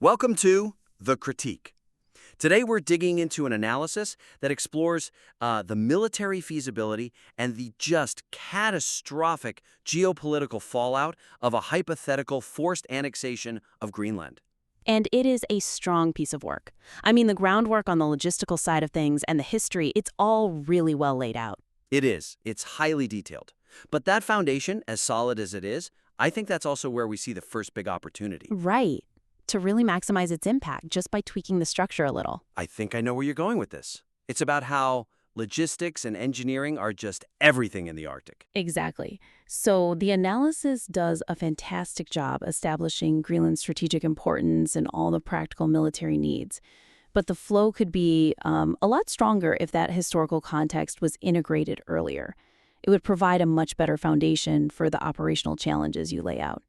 Welcome to The Critique. Today we're digging into an analysis that explores the military feasibility and the just catastrophic geopolitical fallout of a hypothetical forced annexation of Greenland. And it is a strong piece of work. I mean, the groundwork on the logistical side of things and the history, it's all really well laid out. It is. It's highly detailed. But that foundation, as solid as it is, I think that's also where we see the first big opportunity. Right. To really maximize its impact just by tweaking the structure a little. I think I know where you're going with this. It's about how logistics and engineering are just everything in the Arctic. Exactly. So the analysis does a fantastic job establishing Greenland's strategic importance and all the practical military needs. But the flow could be a lot stronger if that historical context was integrated earlier. It would provide a much better foundation for the operational challenges you lay out.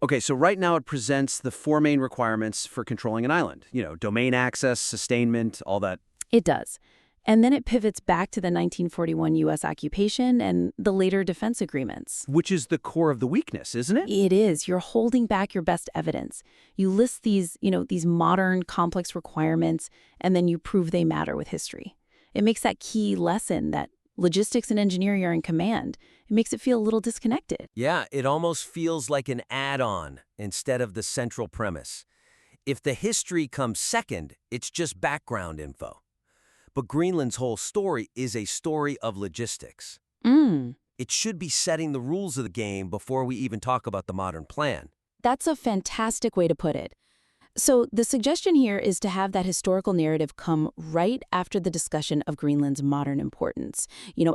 Okay, so right now it presents the four main requirements for controlling an island. Domain access, sustainment, all that. It does. And then it pivots back to the 1941 U.S. occupation and the later defense agreements. Which is the core of the weakness, isn't it? It is. You're holding back your best evidence. You list these modern, complex requirements, and then you prove they matter with history. It makes that key lesson that logistics and engineering are in command. It makes it feel a little disconnected. Yeah, it almost feels like an add-on instead of the central premise. If the history comes second, it's just background info. But Greenland's whole story is a story of logistics. It should be setting the rules of the game before we even talk about the modern plan. That's a fantastic way to put it. So the suggestion here is to have that historical narrative come right after the discussion of Greenland's modern importance.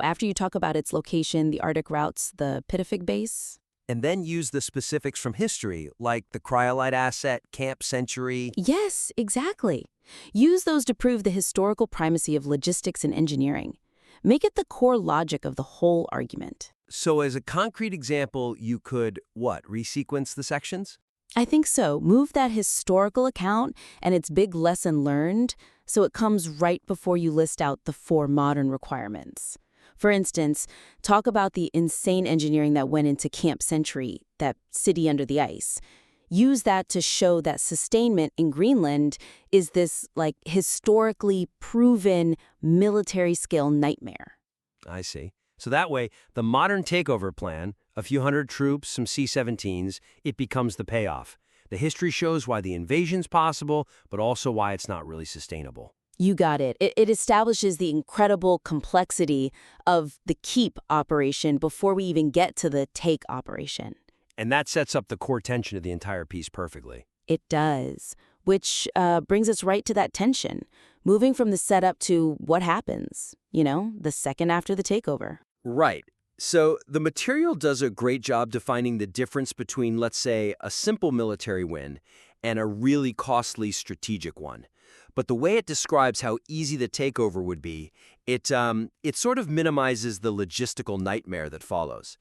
After you talk about its location, the Arctic routes, the Pittafig base. And then use the specifics from history, like the cryolite asset, Camp Century. Yes, exactly. Use those to prove the historical primacy of logistics and engineering. Make it the core logic of the whole argument. So as a concrete example, you could, resequence the sections? I think so. Move that historical account and its big lesson learned so it comes right before you list out the four modern requirements. For instance, talk about the insane engineering that went into Camp Century, that city under the ice. Use that to show that sustainment in Greenland is this, historically proven military-scale nightmare. I see. So that way, the modern takeover plan, a few hundred troops, some C-17s, it becomes the payoff. The history shows why the invasion's possible, but also why it's not really sustainable. You got it. It establishes the incredible complexity of the keep operation before we even get to the take operation. And that sets up the core tension of the entire piece perfectly. It does, which brings us right to that tension, moving from the setup to what happens, the second after the takeover. Right. So the material does a great job defining the difference between, let's say, a simple military win and a really costly strategic one. But the way it describes how easy the takeover would be, it sort of minimizes the logistical nightmare that follows.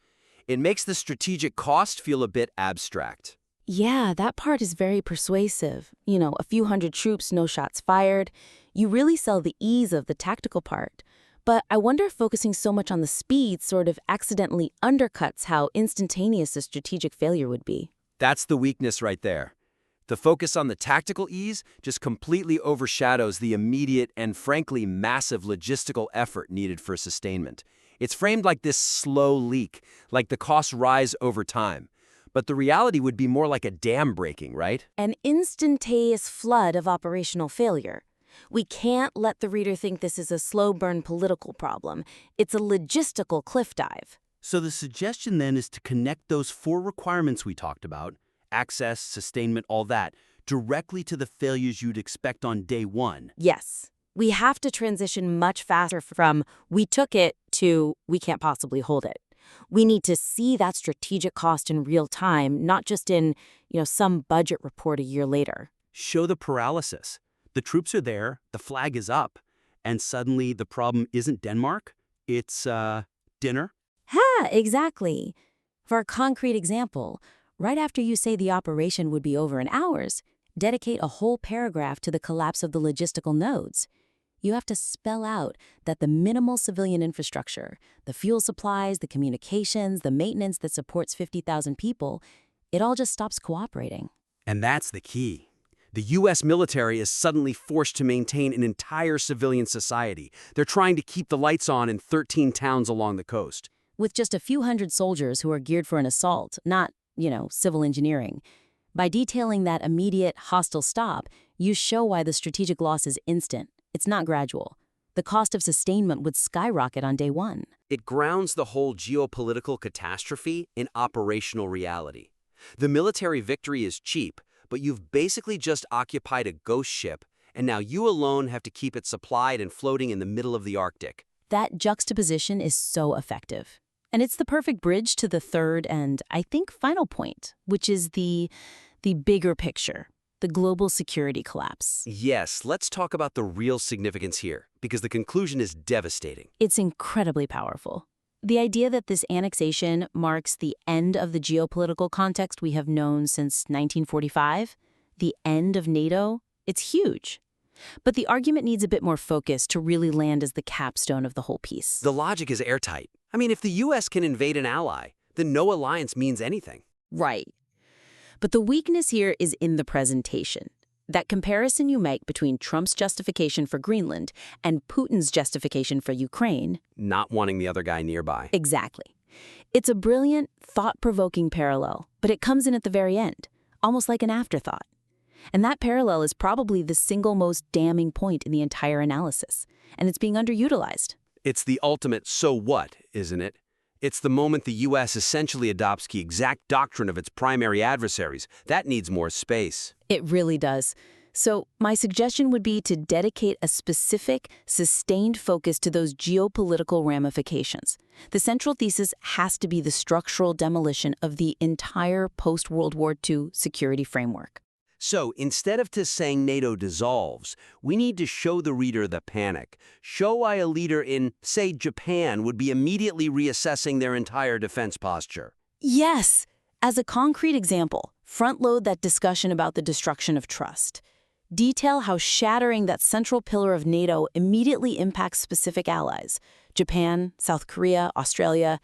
It makes the strategic cost feel a bit abstract. Yeah, that part is very persuasive. A few hundred troops, no shots fired. You really sell the ease of the tactical part. But I wonder if focusing so much on the speed sort of accidentally undercuts how instantaneous a strategic failure would be. That's the weakness right there. The focus on the tactical ease just completely overshadows the immediate and frankly massive logistical effort needed for sustainment. It's framed like this slow leak, like the costs rise over time. But the reality would be more like a dam breaking, right? An instantaneous flood of operational failure. We can't let the reader think this is a slow burn political problem. It's a logistical cliff dive. So the suggestion then is to connect those four requirements we talked about, access, sustainment, all that, directly to the failures you'd expect on day one. Yes. We have to transition much faster from we took it to we can't possibly hold it. We need to see that strategic cost in real time, not just in, some budget report a year later. Show the paralysis. The troops are there, the flag is up, and suddenly the problem isn't Denmark, it's, dinner. Exactly. For a concrete example, right after you say the operation would be over in hours, dedicate a whole paragraph to the collapse of the logistical nodes. You have to spell out that the minimal civilian infrastructure, the fuel supplies, the communications, the maintenance that supports 50,000 people, it all just stops cooperating. And that's the key. The U.S. military is suddenly forced to maintain an entire civilian society. They're trying to keep the lights on in 13 towns along the coast. With just a few hundred soldiers who are geared for an assault, not, civil engineering. By detailing that immediate, hostile stop, you show why the strategic loss is instant. It's not gradual. The cost of sustainment would skyrocket on day one. It grounds the whole geopolitical catastrophe in operational reality. The military victory is cheap, but you've basically just occupied a ghost ship, and now you alone have to keep it supplied and floating in the middle of the Arctic. That juxtaposition is so effective. And it's the perfect bridge to the third and, I think, final point, which is the bigger picture, the global security collapse. Yes, let's talk about the real significance here, because the conclusion is devastating. It's incredibly powerful. The idea that this annexation marks the end of the geopolitical context we have known since 1945, the end of NATO, it's huge. But the argument needs a bit more focus to really land as the capstone of the whole piece. The logic is airtight. I mean, if the U.S. can invade an ally, then no alliance means anything. Right. But the weakness here is in the presentation. That comparison you make between Trump's justification for Greenland and Putin's justification for Ukraine. Not wanting the other guy nearby. Exactly. It's a brilliant, thought-provoking parallel, but it comes in at the very end, almost like an afterthought. And that parallel is probably the single most damning point in the entire analysis, and it's being underutilized. It's the ultimate so what, isn't it? It's the moment the U.S. essentially adopts the exact doctrine of its primary adversaries. That needs more space. It really does. So my suggestion would be to dedicate a specific, sustained focus to those geopolitical ramifications. The central thesis has to be the structural demolition of the entire post-World War II security framework. So instead of just saying NATO dissolves, we need to show the reader the panic. Show why a leader in, say, Japan would be immediately reassessing their entire defense posture. Yes! As a concrete example, front-load that discussion about the destruction of trust. Detail how shattering that central pillar of NATO immediately impacts specific allies. Japan, South Korea, Australia.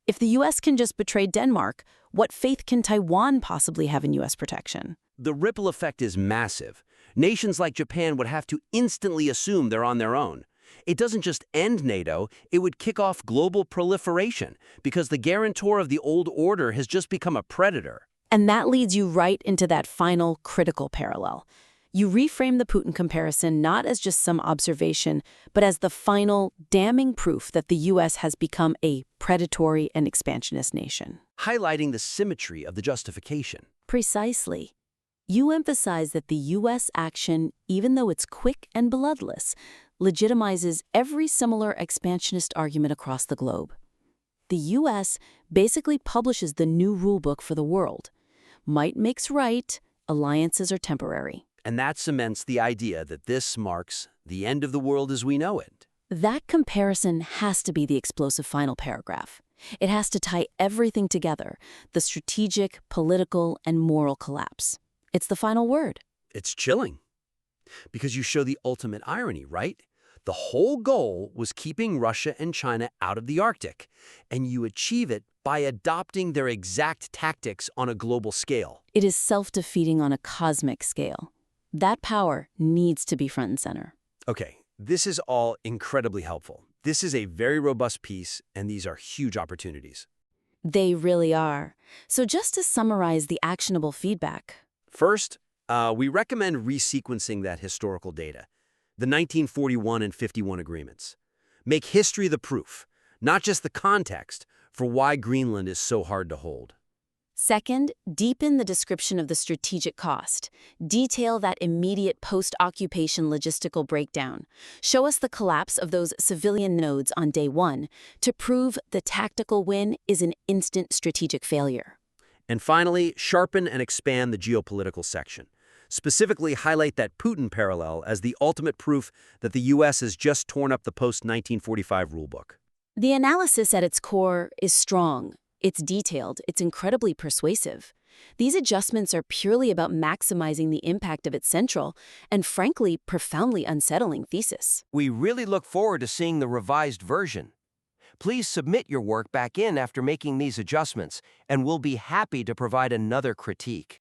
If the U.S. can just betray Denmark, what faith can Taiwan possibly have in U.S. protection? The ripple effect is massive. Nations like Japan would have to instantly assume they're on their own. It doesn't just end NATO, it would kick off global proliferation, because the guarantor of the old order has just become a predator. And that leads you right into that final critical parallel. You reframe the Putin comparison not as just some observation, but as the final, damning proof that the U.S. has become a predatory and expansionist nation. Highlighting the symmetry of the justification. Precisely. You emphasize that the U.S. action, even though it's quick and bloodless, legitimizes every similar expansionist argument across the globe. The U.S. basically publishes the new rulebook for the world. Might makes right, alliances are temporary. And that cements the idea that this marks the end of the world as we know it. That comparison has to be the explosive final paragraph. It has to tie everything together, the strategic, political, and moral collapse. It's the final word. It's chilling. Because you show the ultimate irony, right? The whole goal was keeping Russia and China out of the Arctic, and you achieve it by adopting their exact tactics on a global scale. It is self-defeating on a cosmic scale. That power needs to be front and center. Okay, this is all incredibly helpful. This is a very robust piece, and these are huge opportunities. They really are. So just to summarize the actionable feedback. First, we recommend resequencing that historical data, the 1941 and 51 agreements. Make history the proof, not just the context, for why Greenland is so hard to hold. Second, deepen the description of the strategic cost. Detail that immediate post-occupation logistical breakdown. Show us the collapse of those civilian nodes on day one to prove the tactical win is an instant strategic failure. And finally, sharpen and expand the geopolitical section. Specifically, highlight that Putin parallel as the ultimate proof that the U.S. has just torn up the post-1945 rulebook. The analysis at its core is strong. It's detailed, it's incredibly persuasive. These adjustments are purely about maximizing the impact of its central and, frankly, profoundly unsettling thesis. We really look forward to seeing the revised version. Please submit your work back in after making these adjustments, and we'll be happy to provide another critique.